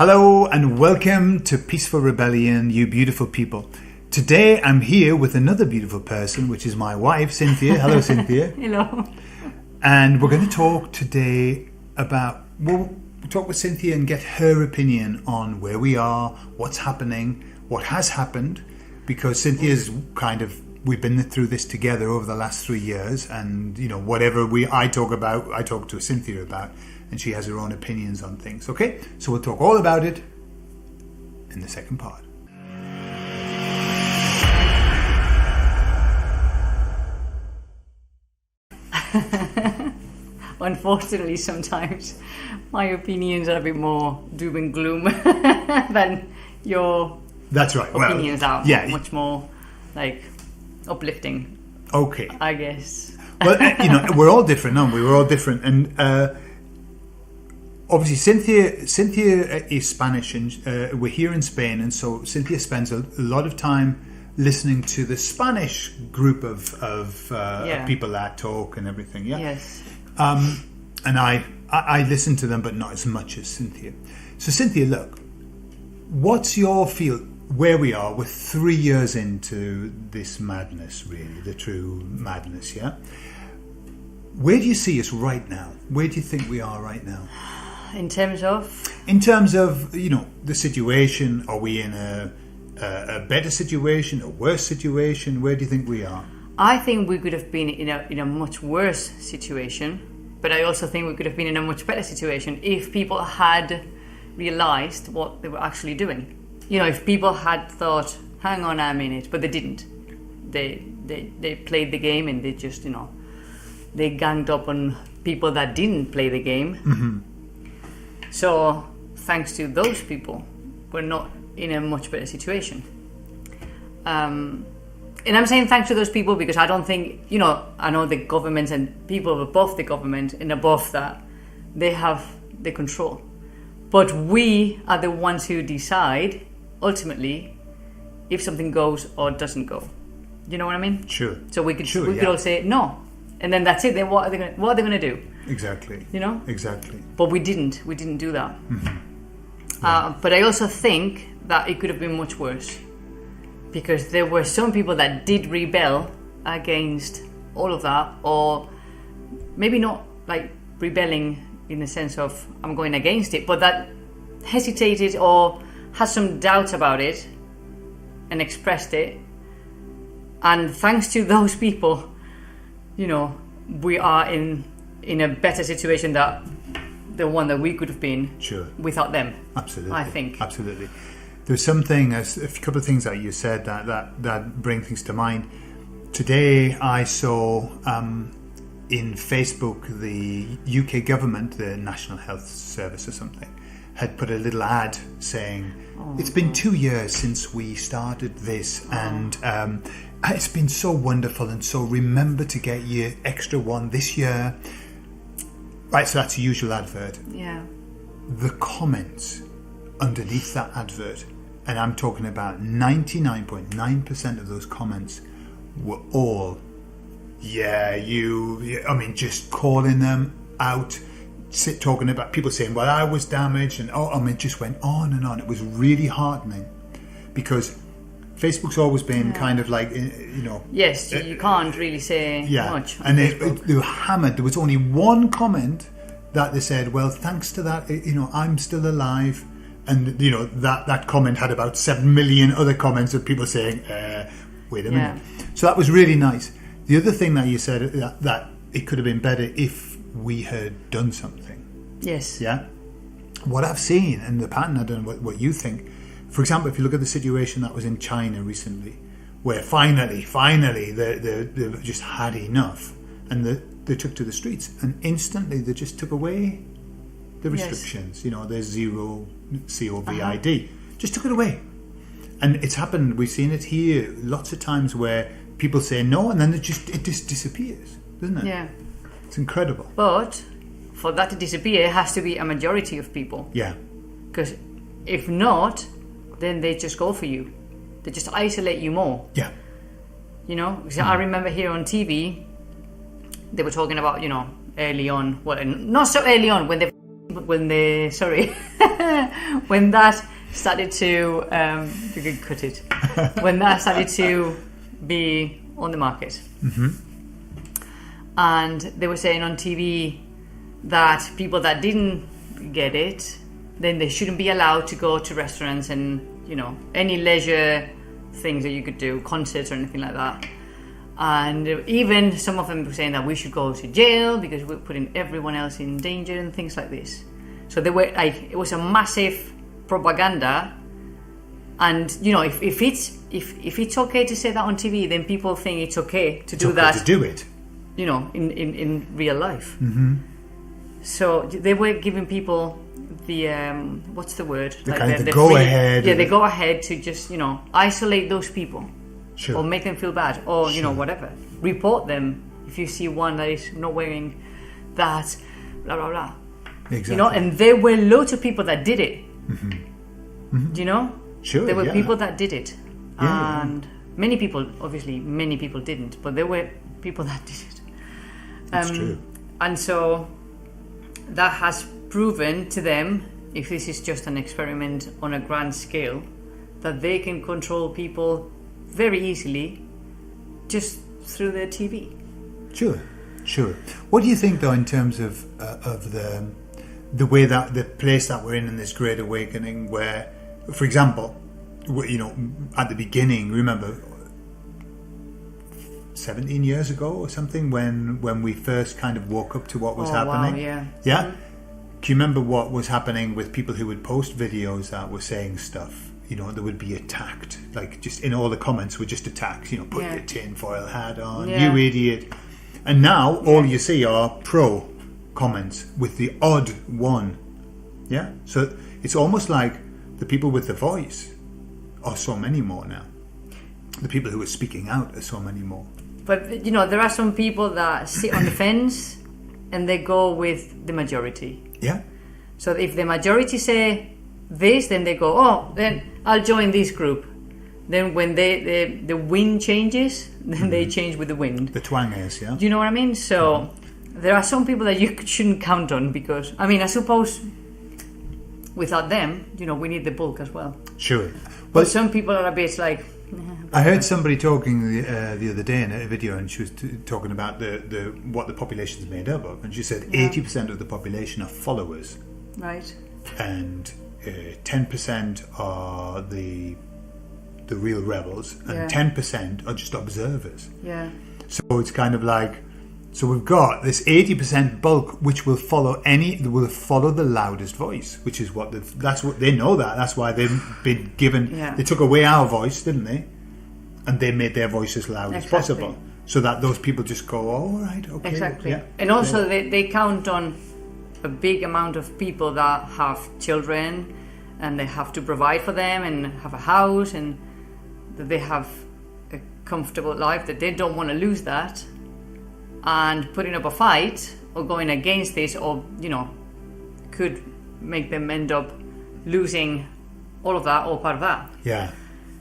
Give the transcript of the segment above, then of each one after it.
Hello and welcome to Peaceful Rebellion, you beautiful people. Today I'm here with another beautiful person, which is my wife, Cynthia. Hello, Cynthia. Hello. And we're going to talk today about, we'll talk with Cynthia and get her opinion on where we are, what's happening, what has happened, because Cynthia's we've been through this together over the last 3 years, and whatever I talk to Cynthia about, and she has her own opinions on things. Okay, so we'll talk all about it in the second part. Unfortunately, sometimes my opinions are a bit more doom and gloom than your That's right. opinions are. Yeah. Much more like uplifting. Okay. I guess. Well, we're all different, aren't we? We're all different, and obviously Cynthia is Spanish, and we're here in Spain, and so Cynthia spends a lot of time listening to the Spanish group of people that talk and everything. Yeah. Yes. And I listen to them, but not as much as Cynthia. So Cynthia, look, what's your feel where we are? We're 3 years into this madness, really, the true madness. Yeah. Where do you see us right now? Where do you think we are right now? In terms of the situation, are we in a better situation, a worse situation? Where do you think we are? I think we could have been in a much worse situation, but I also think we could have been in a much better situation if people had realised what they were actually doing. If people had thought, hang on a minute, but they didn't. They played the game, and they just, they ganged up on people that didn't play the game. Mm-hmm. So thanks to those people, we're not in a much better situation. And I'm saying thanks to those people because I don't think, I know the government and people above the government and above that, they have the control. But we are the ones who decide, ultimately, if something goes or doesn't go. You know what I mean? Sure. So we could all say no. And then that's it. Then what are they going to do? Exactly. Exactly. But we didn't. We didn't do that. Mm-hmm. Yeah. But I also think that it could have been much worse. Because there were some people that did rebel against all of that, or maybe not like rebelling in the sense of I'm going against it, but that hesitated or had some doubts about it and expressed it. And thanks to those people, we are in a better situation than the one that we could have been without them. Absolutely. I think. Absolutely. There's a couple of things that you said that bring things to mind. Today I saw in Facebook the UK government, the National Health Service or something, had put a little ad saying, it's been 2 years since we started this, and it's been so wonderful, and so remember to get your extra one this year. Right, so that's the usual advert. Yeah. The comments underneath that advert, and I'm talking about 99.9% of those comments were all, just calling them out, talking about people saying, well, I was damaged, and it just went on and on. It was really heartening because Facebook's always been kind of like, Yes, you can't really say much. And they were hammered. There was only one comment that they said, well, thanks to that, I'm still alive. And, that comment had about 7 million other comments of people saying, wait a minute. So that was really nice. The other thing that you said, that it could have been better if we had done something. Yes. Yeah. What I've seen, and the pattern, I don't know what you think. For example, if you look at the situation that was in China recently, where finally, they just had enough, and they took to the streets, and instantly they just took away the restrictions. Yes. There's zero COVID, just took it away. And it's happened, we've seen it here lots of times where people say no, and then it just disappears, doesn't it? Yeah. It's incredible. But for that to disappear, it has to be a majority of people. Yeah. Because if not, then they just go for you. They just isolate you more. Yeah. Because I remember here on TV, they were talking about, early on, well, not so early on, when they when they when that started to you can cut it when that started to be on the market, and they were saying on TV that people that didn't get it, then they shouldn't be allowed to go to restaurants and any leisure things that you could do, concerts or anything like that. And even some of them were saying that we should go to jail because we're putting everyone else in danger and things like this. So they were like, it was a massive propaganda. And if it's okay to say that on TV, then people think it's okay to do that. To do it, in real life. So they were giving people the what's the word? The go ahead. Yeah, they go ahead to just isolate those people. Sure. Or make them feel bad, or whatever. Report them if you see one that is not wearing that, blah blah blah. Exactly. And there were loads of people that did it. Do you know? Sure. There were people that did it, Yeah, and many people didn't, but there were people that did it. That's true. And so that has proven to them, if this is just an experiment on a grand scale, that they can control people very easily just through their TV. Sure. What do you think, though, in terms of the way that the place that we're in this Great Awakening, where, for example, at the beginning, remember 17 years ago or something, when we first kind of woke up to what was happening? Wow, Yeah? Mm-hmm. Do you remember what was happening with people who would post videos that were saying stuff? They would be attacked, like just in all the comments were just attacks. Put your tinfoil hat on, you idiot. And now all you see are pro comments with the odd one. Yeah, so it's almost like the people with the voice are so many more now. The people who are speaking out are so many more. But there are some people that sit on the fence and they go with the majority. Yeah. So if the majority say this, then they go, then I'll join this group. Then when the wind changes, then they change with the wind. The twangers, yeah. Do you know what I mean? So there are some people that you shouldn't count on, because I suppose without them, we need the bulk as well. Sure. But some people are a bit like. I heard somebody talking the other day in a video, and she was talking about the what the population is made up of, and she said 80% of the population are followers, right, and 10% are the real rebels, and 10% are just observers. Yeah. So it's kind of like, so we've got this 80% bulk which will follow the loudest voice, which is that's what they know. That's why they've been given. Yeah. They took away our voice, didn't they? And they made their voice as loud as possible, so that those people just go, oh, all right, okay. Exactly. Yeah. And also they count on a big amount of people that have children, and they have to provide for them and have a house, and that they have a comfortable life, that they don't want to lose that. And putting up a fight or going against this, or could make them end up losing all of that or part of that. Yeah.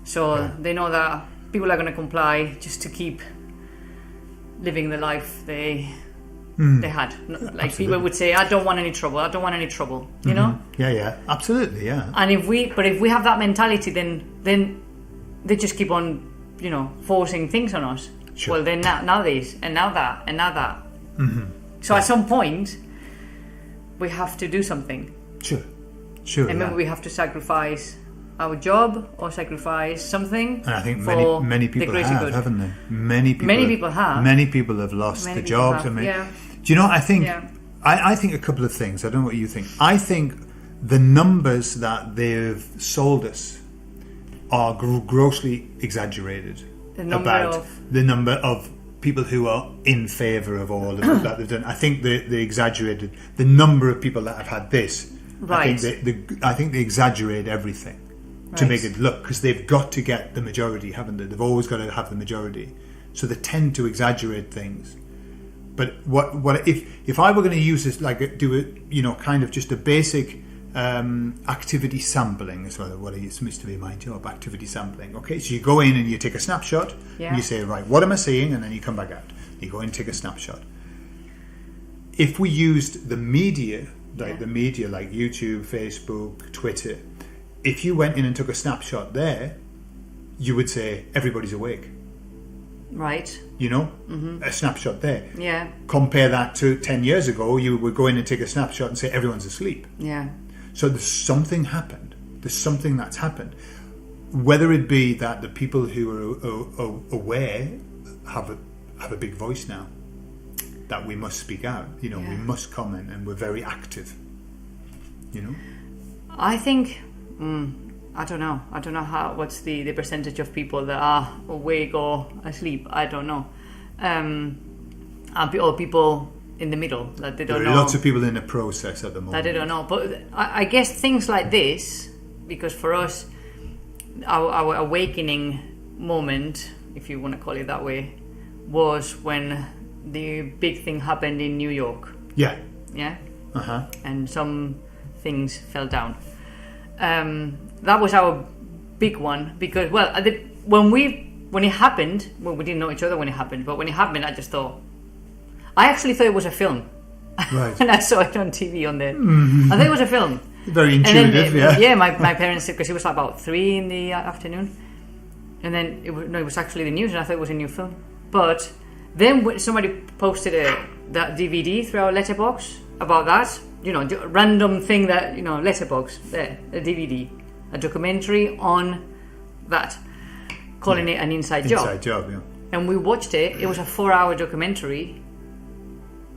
So they know that people are going to comply just to keep living the life they had. Like Absolutely. People would say, I don't want any trouble. I don't want any trouble. You know. Yeah. Absolutely. Yeah. And if we have that mentality, then they just keep on, forcing things on us. Sure. Well, then now this, and now that, and now that. So at some point, we have to do something. Sure. And maybe we have to sacrifice our job or sacrifice something. And I think for many the people greater have, good. haven't they? Many people have. Many people have lost Many their people jobs. have, I mean, yeah. do you know? I think Yeah. I think a couple of things. I don't know what you think. I think the numbers that they've sold us are grossly exaggerated The number about the number of people who are in favour of all of that they've done. I think they exaggerated the number of people that have had this. Right. I think they exaggerate everything to make it look, because they've got to get the majority, haven't they? They've always got to have the majority, so they tend to exaggerate things. But what if I were going to use this, like do it, kind of just a basic activity sampling as well. What it used to be my job, activity sampling. Okay, so you go in and you take a snapshot, and you say, right, what am I seeing, and then you come back out. You go in and take a snapshot. If we used the media like the media, like YouTube, Facebook, Twitter, if you went in and took a snapshot there, you would say everybody's awake. Right. You know, a snapshot there. Yeah. Compare that to 10 years ago, you would go in and take a snapshot and say everyone's asleep. Yeah. So there's something happened. There's something that's happened. Whether it be that the people who are aware have a big voice now, that we must speak out. You know, we must comment, and we're very active. You know. I think. I don't know. I don't know what's the percentage of people that are awake or asleep. I don't know. Or people in the middle that they don't know. There are lots of people in the process at the moment. That they don't know. But I guess things like this, because for us, our awakening moment, if you want to call it that way, was when the big thing happened in New York. Yeah. Yeah? Uh-huh. And some things fell down. That was our big one because, well, when it happened, well, we didn't know each other when it happened, but when it happened, I actually thought it was a film. Right. And I saw it on TV on there. I thought it was a film. Very intuitive, Yeah, my parents said, because it was like about 3 in the afternoon. And then it was actually the news, and I thought it was a new film. But then when somebody posted that DVD through our letterbox about that, you know, random thing that, you know, letterbox, there, a DVD, a documentary on that, calling it an inside job. Inside job, yeah. And we watched it. It was a 4-hour documentary,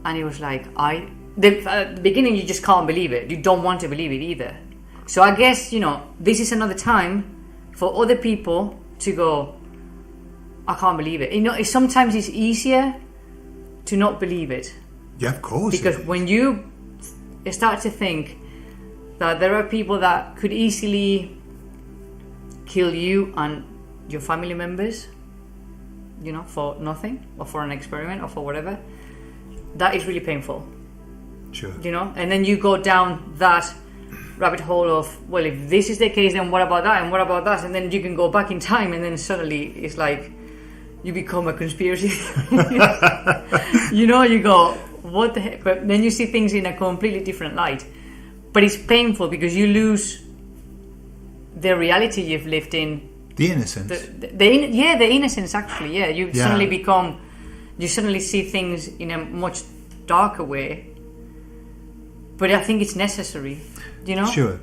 and it was like, at the beginning you just can't believe it. You don't want to believe it either. So I guess, you know, this is another time for other people to go, I can't believe it. You know, sometimes it's easier to not believe it. Yeah, of course. Because when you start to think that there are people that could easily kill you and your family members, you know, for nothing, or for an experiment, or for whatever, that is really painful. Sure. You know, and then you go down that rabbit hole of, well, if this is the case, then what about that, and what about that, and then you can go back in time, and then suddenly it's like you become a conspiracy. You know, you go, what the heck? But then you see things in a completely different light. But it's painful because you lose the reality you've lived in. The innocence. The innocence, actually, yeah. You suddenly see things in a much darker way. But I think it's necessary, you know? Sure.